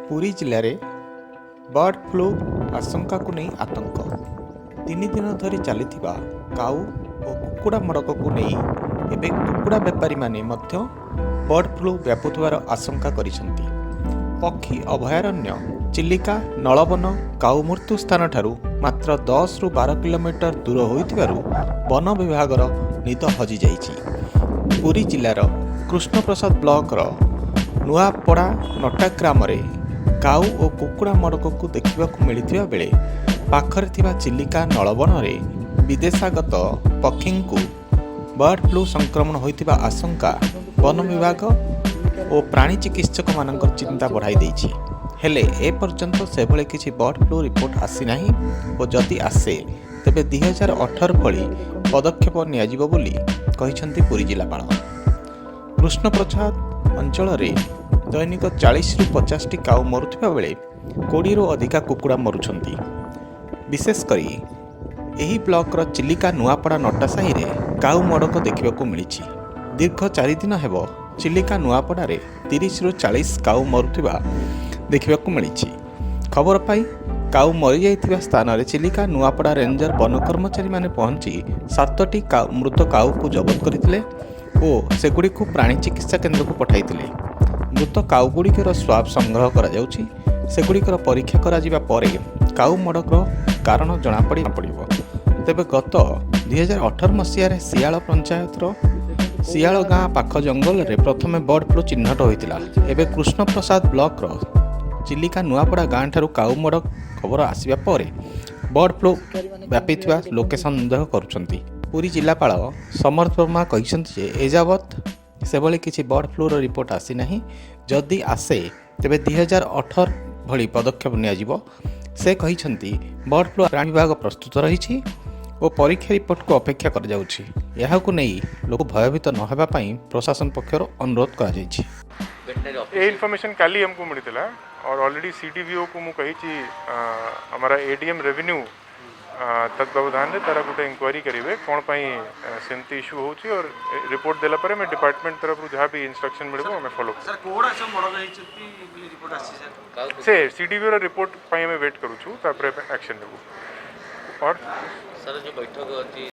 पुरी जिले में bird flu आशंका को नहीं आतंक 3 दिन धरी चली काऊ और कुकुड़ा मड़क को नहीं एवं कुकुड़ा बेपारी माने बर्ड फ्लू व्यापुवार आशंका करिसेंती। पक्षी अभयारण्य चिलिका नलवन काऊ मृत्यु स्थान ठारू मात्र 10 ରୁ 12 किलोमीटर दूर होइथिबारु वन विभागर निद हजि जाइछि। पुरी जिलार कृष्णप्रसाद ब्लॉकर नुआपड़ा नटा ग्राम काऊ और कुकुड़ा मड़क को देखा मिलता बेले पाखरे थिबा चिलिका नलवन में विदेशागत पक्षी को बर्ड फ्लू संक्रमण होइतिबा आशंका वन विभाग और प्राणी चिकित्सक मान चिंता बढ़ाई देछि। हेले ए पर्यंत से भले किसी बर्ड फ्लू रिपोर्ट आसी नाही और जदि आसे तेबे 2018 भली पदक्षेप नियाजिबो बोली कहिसेंती पुरी जिलापाल। कृष्णप्रसाद अंचल दैनिक 40 ରୁ 50 ଟି काऊ मरुथिबा बेले 20 ରୁ अधिका कुकुड़ा मरुछंती। विशेषकर यही ब्लॉकर चिलिका नुआपड़ा नटा साही रे काऊ मड़क देखा मिली। दीर्घ 4 दिन हेब चिलिका नुआपड़ा 30 ରୁ 40 काऊ मरुथिबा देखा मिली। खबर पाई काऊ मरी जाइथिबा स्थान रे चिलिका नुआपड़ा रेंजर वन कर्मचारी माने पहुंची 7ଟି मृत काऊ को जबत करथिले और सेगुड़ी को प्राणी चिकित्सा केंद्र को पठाइथिले। मृत काऊगुड़िकर स्वाब संग्रह करा जाउछि। सेगुड़िकर परीक्षा करा जिबा परे काऊ मड़कर कारण जना पड़िबो। तेबे गत 2018 मसीह सियाल पंचायतर सियाल गाँ पाख जंगल रे प्रथमे बर्ड फ्लू चिन्हट होइतिला। एबे कृष्णप्रसाद ब्लॉकर चिलिका नुआपड़ा गाँ ठारू काऊ मड़क खबर आसिबा परे बर्ड फ्लू व्यापिथिबा लोके संदेह करुछंती। पुरी जिलापाल समर्थ वर्मा कहिसेंती जे एजावत सेभली किसी बर्ड फ्लूर रिपोर्ट आसी नाही। जदि आसे तेबे 2018 भली पदक्षेप नियाजिबो। से कहिसेंती बर्ड फ्लू प्राणी विभाग प्रस्तुत रही और परीक्षा रिपोर्ट को अपेक्षा कर जाउछि। एहाकु नै लोक भयभीत न हेबा पई प्रशासन पक्षर अनुरोध करा जाइछि। ये इन्फॉर्मेशन काली हमको मिलता और ऑलरेडी सीडीवीओ को मु कही हमारा एडीएम रेवेन्यू तत्वावधान रे तारा गोटे इंक्वायरी करेंगे कौन पाई सेमती इश्यू होची और रिपोर्ट देला परे मैं डिपार्टमेंट तरफ जहाँ भी इंस्ट्रक्शन मिलबो हमें फॉलो सर कोडा सब मॉडल रही रिपोर्ट आसी सर से सीडीवीओ रिपोर्ट पाई हमें वेट करूछु तापर एक्शन लेबो। और सर जो बैठक होती